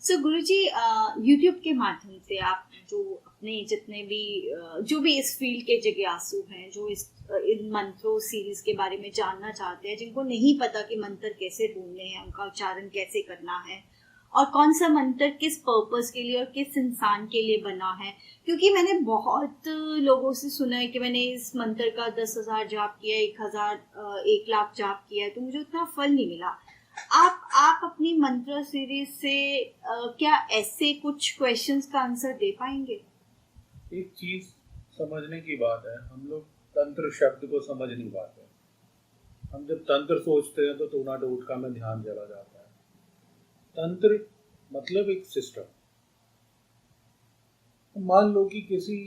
सो गुरुजी, YouTube के माध्यम से आप जो अपने जितने भी जो भी इस फील्ड के जिज्ञासु हैं, जो इन मंत्रों सीरीज के बारे में जानना चाहते हैं, जिनको नहीं पता कि मंत्र कैसे ढूंढने हैं, उनका उच्चारण कैसे करना है और कौन सा मंत्र किस पर्पस के लिए और किस इंसान के लिए बना है, क्योंकि मैंने बहुत लोगों से सुना है कि मैंने इस मंत्र का 10,000 जाप किया, 1,000 1,00,000 जाप किया है तो मुझे उतना फल नहीं मिला। आप अपनी मंत्र सीरीज से क्या ऐसे कुछ क्वेश्चंस का आंसर दे पाएंगे? एक चीज समझने की बात है, हम लोग तंत्र शब्द को समझ नहीं पाते। हम जब तंत्र सोचते हैं तो टूना टोटका में ध्यान चला जाता है। तंत्र मतलब एक सिस्टम। मान लो कि किसी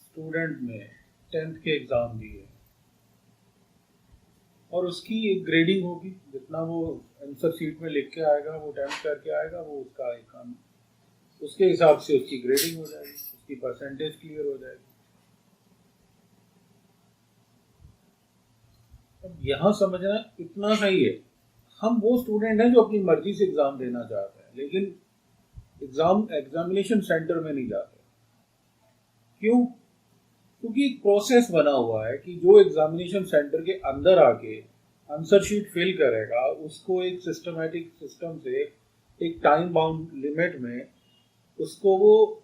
स्टूडेंट ने 10th के एग्जाम दिए और उसकी एक ग्रेडिंग होगी, जितना वो आंसर शीट में लिख के आएगा, वो अटेम्प्ट करके आएगा, वो उसका एक काम, उसके हिसाब से उसकी ग्रेडिंग हो जाएगी, उसकी परसेंटेज क्लियर हो जाएगी। अब यहाँ समझना इतना सही है, हम वो स्टूडेंट हैं जो अपनी मर्जी से एग्जाम देना चाहते हैं, लेकिन एग्जामिनेशन सेंटर में नहीं जाते। क्यों? क्योंकि एक प्रोसेस बना हुआ है कि जो एग्जामिनेशन सेंटर के अंदर आके आंसर शीट फिल करेगा, उसको एक सिस्टमैटिक सिस्टम से एक टाइम बाउंड लिमिट में उसको वो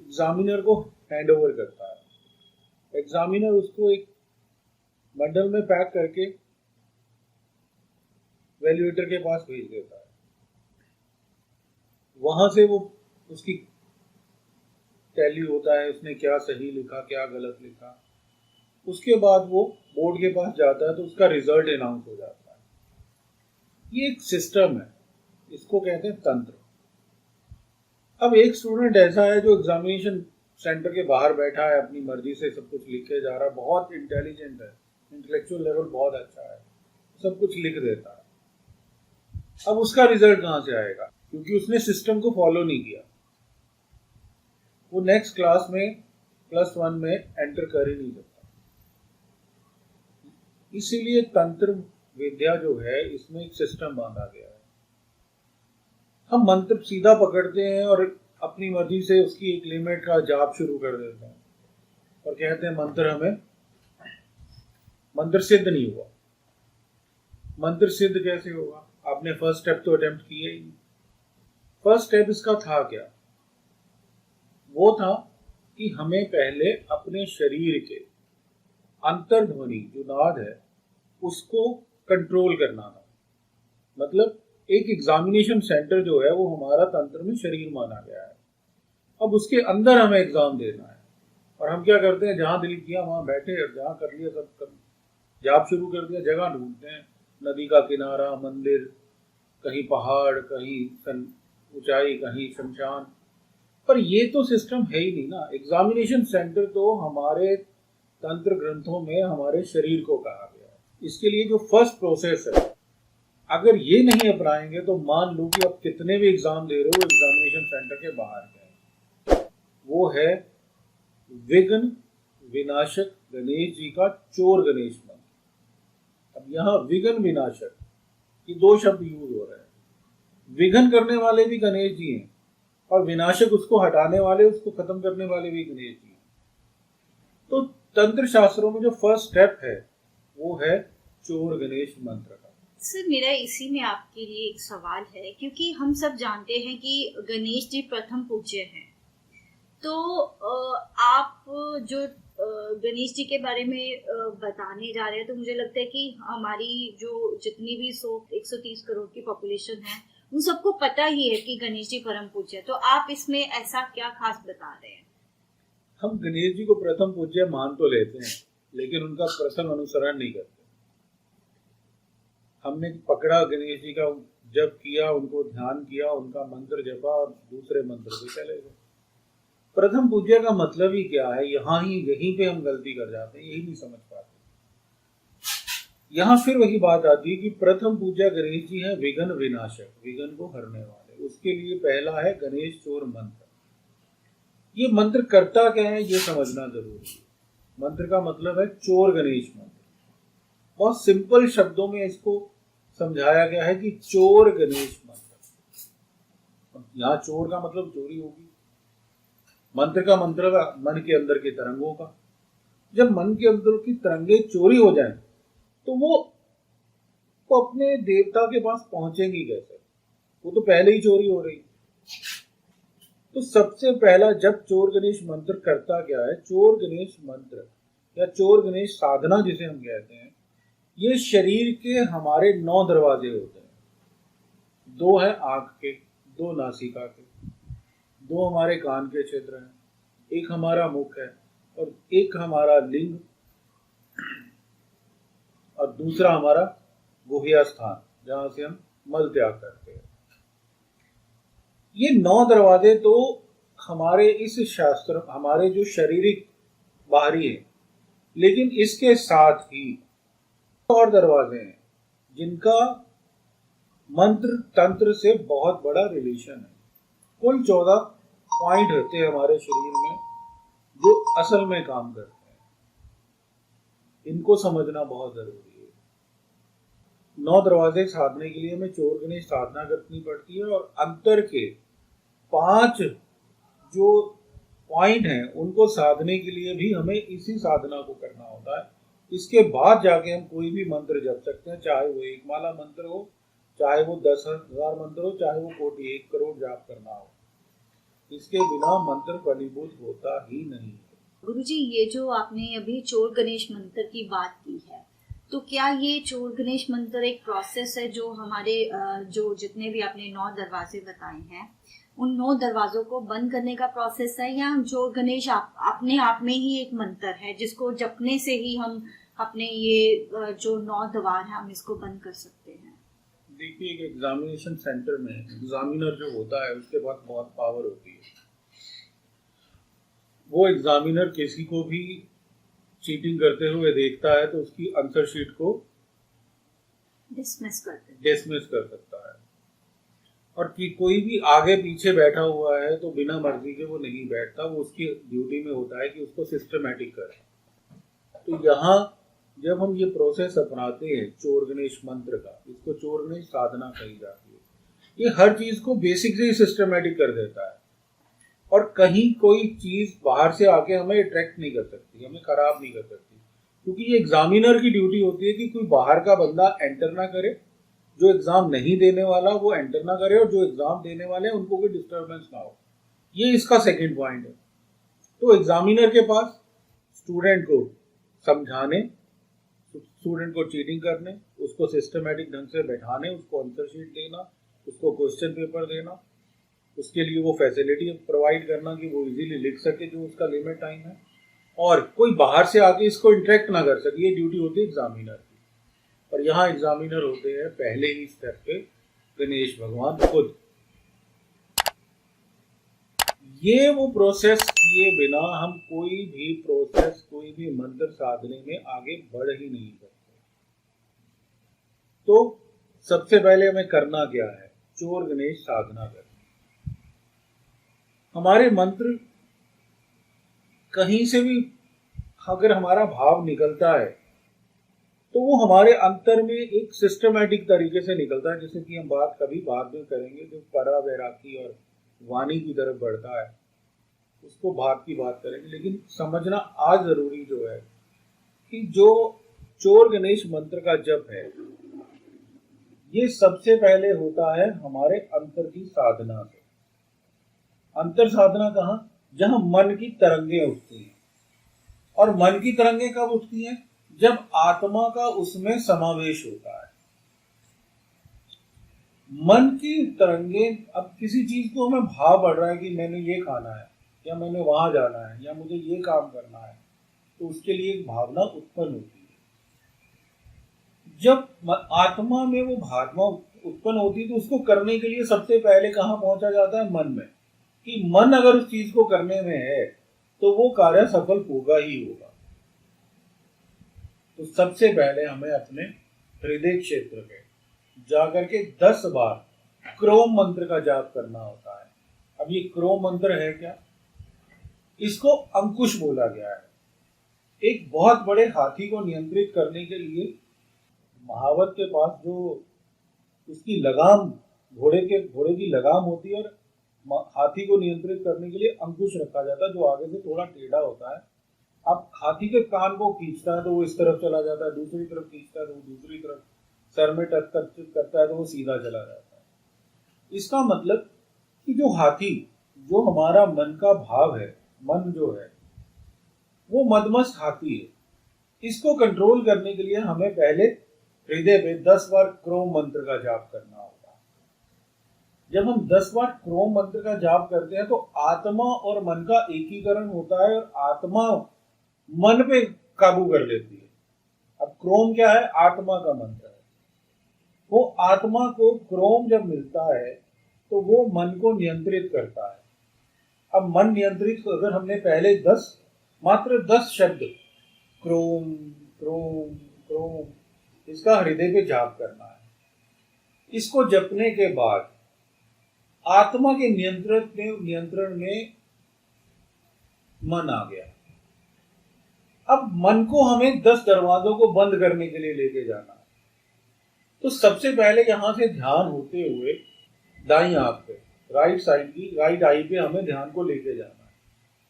एग्जामिनर को हैंड ओवर करता है। एग्जामिनर उसको एक बंडल में पैक करके वैल्यूएटर के पास भेज देता है। वहां से वो उसकी टैली होता है, उसने क्या सही लिखा क्या गलत लिखा। उसके बाद वो बोर्ड के पास जाता है तो उसका रिजल्ट अनाउंस हो जाता है। ये एक सिस्टम है, इसको कहते हैं तंत्र। अब एक स्टूडेंट ऐसा है जो एग्जामिनेशन सेंटर के बाहर बैठा है, अपनी मर्जी से सब कुछ लिख के जा रहा है, बहुत इंटेलिजेंट है, इंटेलेक्चुअल लेवल बहुत अच्छा है, सब कुछ लिख देता है। अब उसका रिजल्ट कहां से आएगा? क्योंकि उसने सिस्टम को फॉलो नहीं किया। वो नेक्स्ट क्लास में +1 में एंटर कर ही नहीं सकता। इसीलिए तंत्र विद्या जो है, इसमें एक सिस्टम बांधा गया है। हम मंत्र सीधा पकड़ते हैं और अपनी मर्जी से उसकी एक लिमिट का जाप शुरू कर देते हैं और कहते हैं मंत्र सिद्ध नहीं हुआ। मंत्र सिद्ध कैसे होगा? आपने फर्स्ट स्टेप तो अटेम्प्ट किया ही नहीं। फर्स्ट स्टेप इसका था क्या? वो था कि हमें पहले अपने शरीर के अंतर्ध्वनि जो नाद है उसको कंट्रोल करना था। मतलब एक एग्जामिनेशन सेंटर जो है वो हमारा तंत्र में शरीर माना गया है। अब उसके अंदर हमें एग्जाम देना है और हम क्या करते हैं, जहां दिल किया वहां बैठे और जहां कर लिया सब कर जाप शुरू कर दिया। जगह ढूंढते हैं, नदी का किनारा, मंदिर, कहीं पहाड़, कहीं ऊंचाई, कहीं शमशान। पर ये तो सिस्टम है ही नहीं ना। एग्जामिनेशन सेंटर तो हमारे तंत्र ग्रंथों में हमारे शरीर को कहा गया है। इसके लिए जो फर्स्ट प्रोसेस है, अगर ये नहीं अपनाएंगे तो मान लो कि आप कितने भी एग्जाम दे रहे हो, एग्जामिनेशन सेंटर के बाहर गए, वो है विघ्न विनाशक गणेश जी का चोर गणेश मंत्र। अब यहाँ विघ्न विनाशक ये दो शब्द यूज हो रहे हैं। विघ्न करने वाले भी गणेश जी हैं और विनाशक, उसको हटाने वाले, उसको खत्म करने वाले भी गणेश जी हैं। तो तंत्र शास्त्रों में जो फर्स्ट स्टेप है वो है चोर गणेश मंत्र का। सर, मेरा इसी में आपके लिए एक सवाल है, क्योंकि हम सब जानते हैं कि गणेश जी प्रथम पूज्य हैं, तो आप जो गणेश जी के बारे में बताने जा रहे हैं, तो मुझे लगता है कि हमारी जो जितनी भी 130 करोड़ की पॉपुलेशन है उन सबको पता ही है कि गणेश जी परम पूज्य है। तो आप इसमें ऐसा क्या खास बता रहे हैं? हम गणेश जी को प्रथम पूज्य मान तो लेते हैं, लेकिन उनका प्रथम अनुसरण नहीं करते। हमने पकड़ा गणेश जी का जप किया, उनको ध्यान किया, उनका मंत्र जपा और दूसरे मंत्र पे चले गए। प्रथम पूज्य का मतलब ही क्या है? यहीं पे हम गलती कर जाते हैं, यही नहीं समझ पाते। यहाँ फिर वही बात आती है कि प्रथम पूज्य गणेश जी है विघ्न विनाशक, विघ्न को हरने वाले। उसके लिए पहला है गणेश चोर मंत्र। ये मंत्र करता क्या है ये समझना जरूरी है। मंत्र का मतलब है चोर गणेश मंत्र। बहुत सिंपल शब्दों में इसको समझाया गया है कि चोर गणेश मंत्र। यहाँ चोर का मतलब चोरी होगी, मंत्र का मन के अंदर के तरंगों का। जब मन के अंदर की तरंगे चोरी हो जाए तो वो अपने देवता के पास पहुंचेंगी कैसे? वो तो पहले ही चोरी हो रही। तो सबसे पहला जब चोर गणेश मंत्र करता क्या है, चोर गणेश मंत्र या चोर गणेश साधना जिसे हम कहते हैं, ये शरीर के हमारे 9 दरवाजे होते हैं। 2 है आंख के, 2 नासिका के, 2 हमारे कान के क्षेत्र हैं, एक हमारा मुख है और एक हमारा लिंग और दूसरा हमारा गुह्य स्थान जहां से हम मल त्याग करते हैं। ये 9 दरवाजे तो हमारे इस शास्त्र, हमारे जो शारीरिक बाहरी है, लेकिन इसके साथ ही और दरवाजे हैं जिनका मंत्र तंत्र से बहुत बड़ा रिलेशन है। कुल 14 पॉइंट होते हैं हमारे शरीर में जो असल में काम करते हैं। इनको समझना बहुत जरूरी है। 9 दरवाजे साधने के लिए हमें चोर गणेश साधना करनी पड़ती है और अंतर के 5 जो पॉइंट हैं उनको साधने के लिए भी हमें इसी साधना को करना होता है। इसके बाद जाके हम कोई भी मंत्र जप सकते हैं, चाहे वो 1 माला मंत्र हो, चाहे वो 10,000 मंत्र हो, चाहे वो कोटि 1 करोड़ जाप करना हो। इसके बिना मंत्र फलीभूत होता ही नहीं है। गुरुजी, ये जो आपने अभी चोर गणेश मंत्र की बात की है, तो क्या ये चोर गणेश मंत्र एक प्रोसेस है जो हमारे जो जितने भी आपने 9 दरवाजे बताए हैं उन 9 दरवाजों को बंद करने का प्रोसेस है, या चोर गणेश अपने आप में ही एक मंत्र है जिसको जपने से ही हम अपने ये जो 9 द्वार है हम इसको बंद कर सकते हैं? देखिए, एक एग्जामिनेशन सेंटर में एग्जामिनर जो होता है उसके पास बहुत पावर होती है। वो एग्जामिनर किसी को भी चीटिंग करते हुए देखता है तो उसकी आंसर शीट को डिसमिस कर सकता है। और कि कोई भी आगे पीछे बैठा हुआ है तो बिना मर्जी के वो नहीं बैठता, वो उसकी ड्यूटी में होता है कि उसको सिस्टमैटिक करे। तो यहाँ जब हम ये प्रोसेस अपनाते हैं चोर गणेश मंत्र का, इसको चोर गणेश साधना कही जाती है, ये हर चीज को बेसिक से ही सिस्टमैटिक कर देता है और कहीं कोई चीज बाहर से आके हमें अट्रैक्ट नहीं कर सकती, हमें खराब नहीं कर सकती। क्योंकि ये एग्जामिनर की ड्यूटी होती है कि कोई बाहर का बंदा एंटर ना करे, जो एग्जाम नहीं देने वाला वो एंटर ना करे और जो एग्जाम देने वाले हैं उनको कोई डिस्टर्बेंस ना हो। ये इसका सेकंड पॉइंट है। तो एग्जामिनर के पास स्टूडेंट को समझाने, स्टूडेंट को चीटिंग करने, उसको सिस्टमैटिक ढंग से बैठाने, उसको आंसर शीट देना, उसको क्वेश्चन पेपर देना, उसके लिए वो फैसिलिटी प्रोवाइड करना कि वो इजीली लिख सके जो उसका लिमिट टाइम है, और कोई बाहर से आके इसको इंटरेक्ट ना कर सके। ये ड्यूटी होती है एग्जामिनर की। और यहाँ एग्जामिनर होते हैं पहले ही स्टेप पे गणेश भगवान खुद। ये वो प्रोसेस किए बिना हम कोई भी प्रोसेस, कोई भी मंत्र साधने में आगे बढ़ ही नहीं सकते। तो सबसे पहले हमें करना क्या है, चोर गणेश साधना करनी। हमारे मंत्र कहीं से भी अगर हमारा भाव निकलता है तो वो हमारे अंतर में एक सिस्टमैटिक तरीके से निकलता है, जैसे कि हम बात कभी बाद में करेंगे। जो परा वैरागी और वाणी की तरफ बढ़ता है उसको भाग की बात करेंगे, लेकिन समझना आज जरूरी जो है कि जो चोर गणेश मंत्र का जप है ये सबसे पहले होता है हमारे अंतर की साधना से। अंतर साधना कहाँ? जहां मन की तरंगे उठती हैं। और मन की तरंगे कब उठती हैं? जब आत्मा का उसमें समावेश होता है। मन की तरंगे, अब किसी चीज को हमें भाव बढ़ रहा है कि मैंने ये खाना है या मैंने वहां जाना है या मुझे ये काम करना है, तो उसके लिए एक भावना उत्पन्न होती है। जब आत्मा में वो भावना उत्पन्न होती है तो उसको करने के लिए सबसे पहले कहाँ पहुंचा जाता है? मन में। कि मन अगर उस चीज को करने में है तो वो कार्य सफल होगा ही होगा। तो सबसे पहले हमें अपने हृदय क्षेत्र पे जाकर के 10 बार क्रोम मंत्र का जाप करना होता है। अब ये क्रोम मंत्र है क्या? इसको अंकुश बोला गया है। एक बहुत बड़े हाथी को नियंत्रित करने के लिए महावत के पास जो इसकी लगाम, घोड़े की लगाम होती है, और हाथी को नियंत्रित करने के लिए अंकुश रखा जाता है जो आगे से थोड़ा टेढ़ा होता है। अब हाथी के कान को खींचता है तो वो इस तरफ चला जाता है, दूसरी तरफ खींचता है तो वो दूसरी तरफ, सर में टच करता है तो वो सीधा चला जाता है। इसका मतलब कि जो हाथी, जो हमारा मन का भाव है, मन जो है वो मदमस्त हाथी है, इसको कंट्रोल करने के लिए हमें पहले हृदय पे 10 बार क्रोम मंत्र का जाप करना होगा। जब हम 10 बार क्रोम मंत्र का जाप करते हैं तो आत्मा और मन का एकीकरण होता है और आत्मा मन पे काबू कर लेती है। अब क्रोम क्या है? आत्मा का मंत्र है। वो आत्मा को क्रोम जब मिलता है तो वो मन को नियंत्रित करता है। अब मन नियंत्रित को अगर हमने पहले मात्र 10 शब्द क्रोम क्रोम क्रोम इसका हृदय पे जाप करना है। इसको जपने के बाद आत्मा के नियंत्रण में मन आ गया। अब मन को हमें 10 दरवाजों को बंद करने के लिए लेके जाना है। तो सबसे पहले यहां से ध्यान होते हुए दाईं आंख पे, राइट साइड की राइट आई पे हमें ध्यान को लेके जाना है।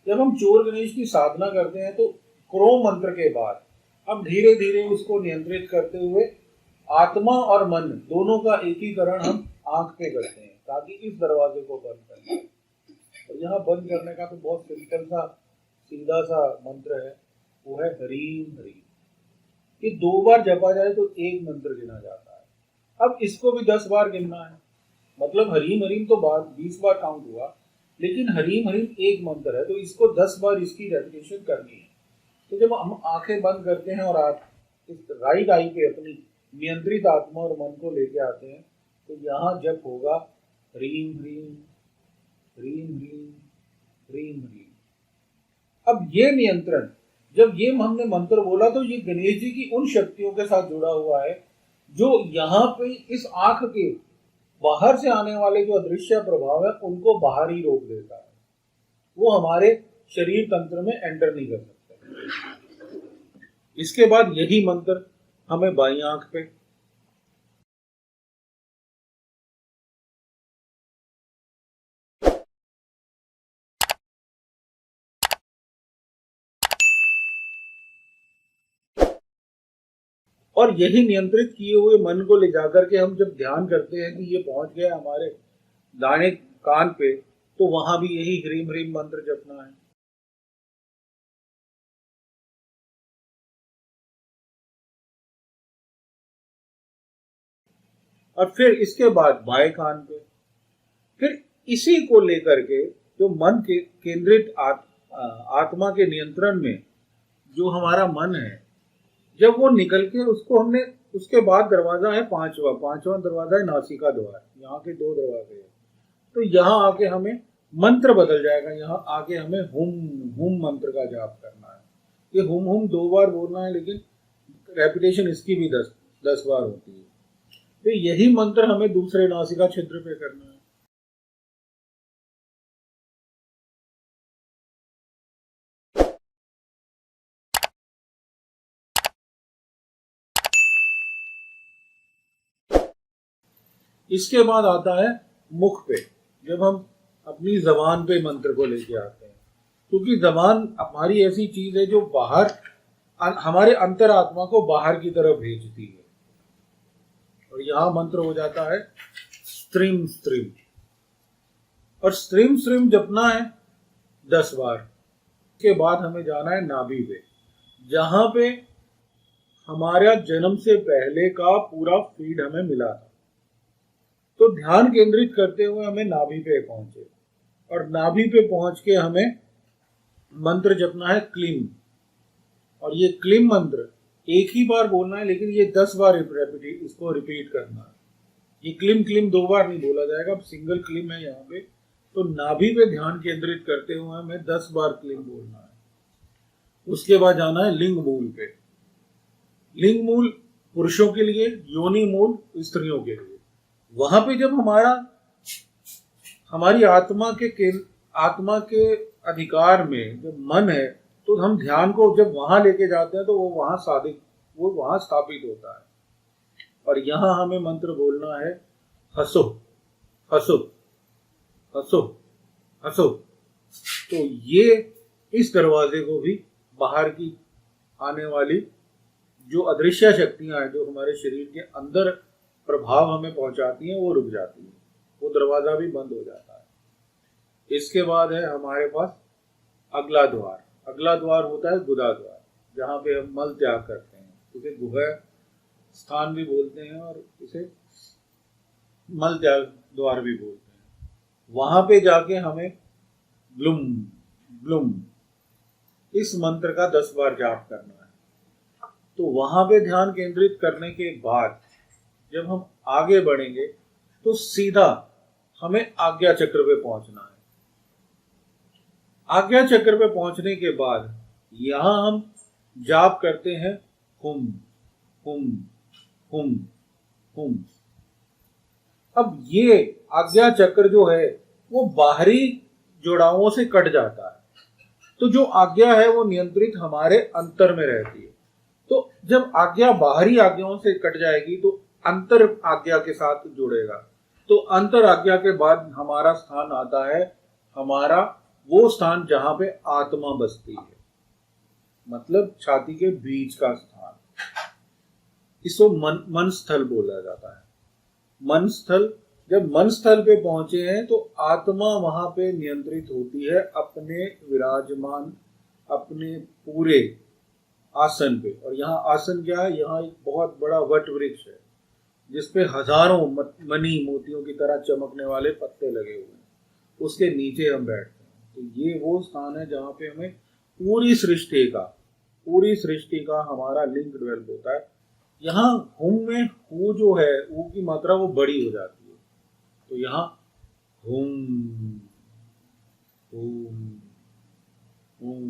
जब हम चोर गणेश की साधना करते हैं तो क्रोम मंत्र के बाद हम धीरे धीरे उसको नियंत्रित करते हुए आत्मा और मन दोनों का एकीकरण हम आंख पे करते हैं ताकि इस दरवाजे को बंद करना। और यहाँ बंद करने का तो बहुत सिंपल सा सीधा सा मंत्र है, वो है हरीम हरीम। ये 2 बार जपा जाए तो एक मंत्र गिना जाता है। अब इसको भी 10 बार गिनना है, मतलब हरीम हरीम तो 20 बार काउंट हुआ, लेकिन हरीम हरीम एक मंत्र है तो इसको 10 बार इसकी रेपिटेशन करनी है। तो जब हम आंखें बंद करते हैं और आप इस राइट आई पे अपनी नियंत्रित आत्मा और मन को लेके आते हैं तो यहाँ जप होगा ह्रीम ह्रीम ह्रीम ह्रीम ह्रीम ह्रीम। अब ये नियंत्रण, जब ये हमने मंत्र बोला तो ये गणेश जी की उन शक्तियों के साथ जुड़ा हुआ है जो यहाँ पे इस आंख के बाहर से आने वाले जो अदृश्य प्रभाव है उनको बाहर ही रोक देता है। वो हमारे शरीर तंत्र में एंटर नहीं कर सकते। इसके बाद यही मंत्र हमें बाईं आंख पे, और यही नियंत्रित किए हुए मन को ले जाकर के हम जब ध्यान करते हैं कि ये पहुंच गया हमारे दाहिने कान पे, तो वहां भी यही ह्रीम ह्रीम मंत्र जपना है। और फिर इसके बाद बाएं कान पे, फिर इसी को लेकर के जो मन के केंद्रित आत्मा के नियंत्रण में जो हमारा मन है, जब वो निकल के उसको हमने, उसके बाद दरवाजा है पांचवा दरवाजा है नासिका द्वार। यहाँ के 2 दरवाजे हैं, तो यहाँ आके हमें मंत्र बदल जाएगा। यहाँ आके हमें हुम हुम मंत्र का जाप करना है। ये हुम हुम 2 बार बोलना है, लेकिन रेपिटेशन इसकी भी 10 बार होती है। तो यही मंत्र हमें दूसरे नासिका छिद्र पे करना है। इसके बाद आता है मुख पे, जब हम अपनी जबान पे मंत्र को लेके आते हैं, क्योंकि जबान हमारी ऐसी चीज है जो बाहर हमारे अंतरात्मा को बाहर की तरफ भेजती है। और यहां मंत्र हो जाता है स्त्रीम स्त्रीम, और स्त्रीम स्त्रीम जपना है 10 बार। के बाद हमें जाना है नाभि पे, जहां पे हमारा जन्म से पहले का पूरा फीड हमें मिला था। तो ध्यान केंद्रित करते हुए हमें नाभि पे पहुंचे, और नाभि पे पहुंच के हमें मंत्र जपना है क्लीम। और ये क्लीम मंत्र एक ही बार बोलना है, लेकिन ये 10 बार इसको रिपीट करना है। ये क्लीम क्लीम 2 बार नहीं बोला जाएगा, अब सिंगल क्लीम है यहाँ पे। तो नाभि पे ध्यान केंद्रित करते हुए हमें 10 बार क्लीम बोलना है। उसके बाद जाना है लिंग मूल पे। लिंग मूल पुरुषों के लिए, योनि मूल स्त्रियों के लिए। वहां पे जब हमारी आत्मा के अधिकार में जब मन है, तो हम ध्यान को जब वहां लेके जाते हैं तो वो वहां स्थापित होता है। और यहाँ हमें मंत्र बोलना है हंसो हंसो हंसो हंसो। तो ये इस दरवाजे को भी बाहर की आने वाली जो अदृश्य शक्तियां हैं जो हमारे शरीर के अंदर प्रभाव हमें पहुंचाती हैं वो रुक जाती है, वो दरवाजा भी बंद हो जाता है। इसके बाद है हमारे पास अगला द्वार। अगला द्वार होता है गुदा द्वार, जहाँ पे हम मल त्याग करते हैं। इसे गुहा स्थान भी बोलते हैं और इसे मल त्याग द्वार भी बोलते हैं। वहां पे जाके हमें ब्लूम ब्लूम इस मंत्र का 10 बार जाप करना है। तो वहां पे ध्यान केंद्रित करने के बाद जब हम आगे बढ़ेंगे तो सीधा हमें आज्ञा चक्र पे पहुंचना है। आज्ञा चक्र पे पहुंचने के बाद यहां हम जाप करते हैं हुम हुम हुम हुम। अब ये आज्ञा चक्र जो है वो बाहरी जोड़ावों से कट जाता है, तो जो आज्ञा है वो नियंत्रित हमारे अंतर में रहती है। तो जब आज्ञा बाहरी आज्ञाओं से कट जाएगी तो अंतर आज्ञा के साथ जुड़ेगा। तो अंतर आज्ञा के बाद हमारा स्थान आता है, हमारा वो स्थान जहां पे आत्मा बसती है, मतलब छाती के बीच का स्थान। इसको मन स्थल बोला जाता है। मन स्थल, जब मन स्थल पे पहुंचे हैं तो आत्मा वहां पे नियंत्रित होती है अपने विराजमान अपने पूरे आसन पे। और यहाँ आसन क्या है, यहाँ एक बहुत बड़ा वट वृक्ष है जिसपे हजारों मणि मोतियों की तरह चमकने वाले पत्ते लगे हुए हैं, उसके नीचे हम बैठते हैं। तो ये वो स्थान है जहाँ पे हमें पूरी सृष्टि का हमारा लिंक डेवलप होता है। यहाँ हुम में हु जो है हु की मात्रा वो बड़ी हो जाती है। तो यहाँ हुम हुम हुम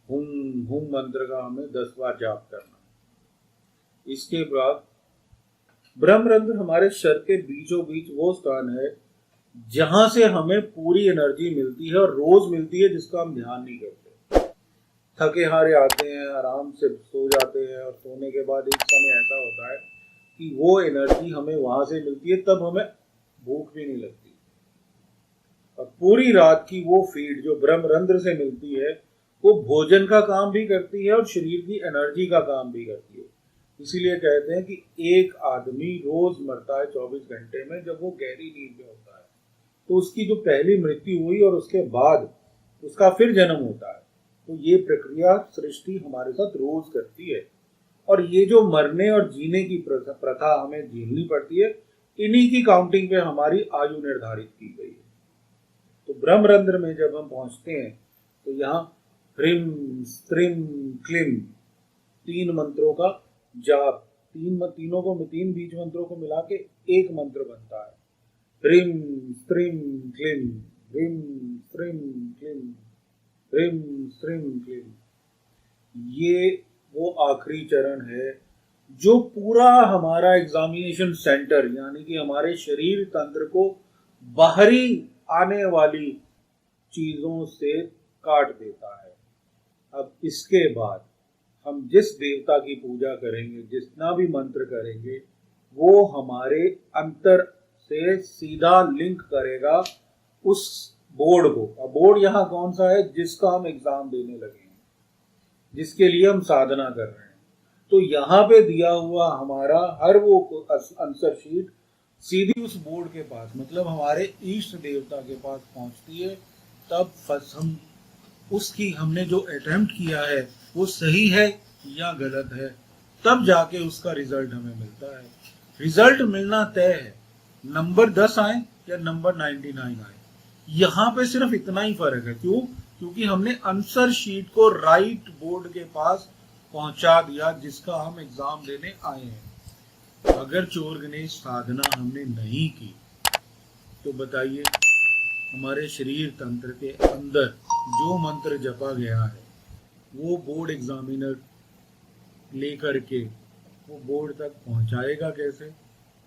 हुम हुम मंत्र का हमें 10 बार जाप करना है। इसके बाद ब्रह्मरंध्र हमारे शरीर के बीचों बीच वो स्थान है जहां से हमें पूरी एनर्जी मिलती है और रोज मिलती है, जिसका हम ध्यान नहीं करते। थके हारे आते हैं, आराम से सो जाते हैं और सोने के बाद एक समय ऐसा होता है कि वो एनर्जी हमें वहां से मिलती है, तब हमें भूख भी नहीं लगती। और पूरी रात की वो फीड जो ब्रह्मरंध्र से मिलती है वो भोजन का काम भी करती है और शरीर की एनर्जी का काम भी करती है। इसीलिए कहते हैं कि एक आदमी रोज मरता है 24 घंटे में जब वो गहरी नींद में होता है। तो उसकी जो पहली मृत्यु हुई और उसके बाद उसका फिर जन्म होता है। तो ये प्रक्रिया सृष्टि हमारे साथ रोज करती है। और ये जो मरने और जीने की प्रथा हमें झेलनी पड़ती है, इन्हीं की काउंटिंग पे हमारी आयु निर्धारित की गई है। तो ब्रह्मरंध्र में जब हम पहुंचते हैं तो यहाँ ह्रीम स्त्रीम क्लीम 3 मंत्रों का जाप, तीन बीज मंत्रों को मिला के एक मंत्र बनता है। ह्रीम स्त्रीम क्लीम, ह्रीम स्त्रीम क्लीम, ह्रीम स्त्रीम क्लीम। ये वो आखिरी चरण है जो पूरा हमारा एग्जामिनेशन सेंटर यानी कि हमारे शरीर तंत्र को बाहरी आने वाली चीजों से काट देता है। अब इसके बाद हम जिस देवता की पूजा करेंगे, जितना भी मंत्र करेंगे, वो हमारे अंतर से सीधा लिंक करेगा उस बोर्ड को। अब बोर्ड यहाँ कौन सा है, जिसका हम एग्जाम देने लगे हैं, जिसके लिए हम साधना कर रहे हैं। तो यहाँ पे दिया हुआ हमारा हर वो आंसर शीट सीधी उस बोर्ड के पास, मतलब हमारे इष्ट देवता के पास पहुंचती है। तब हम उसकी हमने जो अटेम्प्ट किया है वो सही है या गलत है, तब जाके उसका रिजल्ट हमें मिलता है। रिजल्ट मिलना तय है, नंबर 10 आए या नंबर 99 आए, यहाँ पे सिर्फ इतना ही फर्क है। क्यों? क्योंकि हमने आंसर शीट को राइट बोर्ड के पास पहुंचा दिया जिसका हम एग्जाम देने आए हैं। अगर चोर गणेश साधना हमने नहीं की तो बताइए हमारे शरीर तंत्र के अंदर जो मंत्र जपा गया है वो बोर्ड एग्जामिनर लेकर के वो बोर्ड तक पहुंचाएगा कैसे?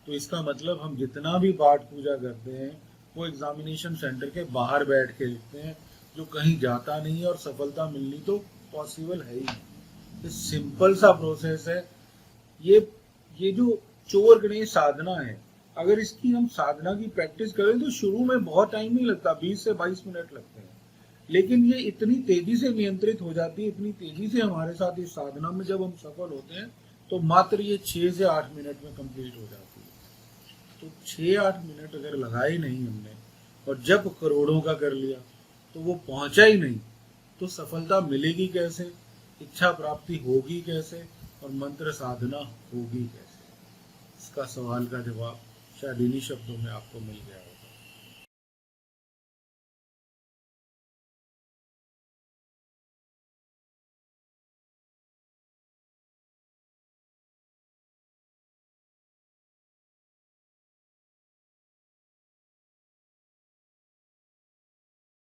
तो इसका मतलब हम जितना भी पाठ पूजा करते हैं वो एग्जामिनेशन सेंटर के बाहर बैठ के लिखते हैं, जो कहीं जाता नहीं है और सफलता मिलनी तो पॉसिबल है ही नहीं। ये सिंपल सा प्रोसेस है। ये जो चोर गणेश साधना है, अगर इसकी हम साधना की प्रैक्टिस करें तो शुरू में बहुत टाइम नहीं लगता, 20 से 22 मिनट लगते हैं, लेकिन ये इतनी तेजी से नियंत्रित हो जाती है, इतनी तेजी से हमारे साथ इस साधना में जब हम सफल होते हैं तो मात्र ये 6 से 8 मिनट में कंप्लीट हो जाती है। तो 6-8 मिनट अगर लगाए नहीं हमने और जब करोड़ों का कर लिया तो वो पहुंचा ही नहीं, तो सफलता मिलेगी कैसे, इच्छा प्राप्ति होगी कैसे और मंत्र साधना होगी कैसे? इसका सवाल का जवाब शायद इन्हीं शब्दों में आपको मिल गया होगा।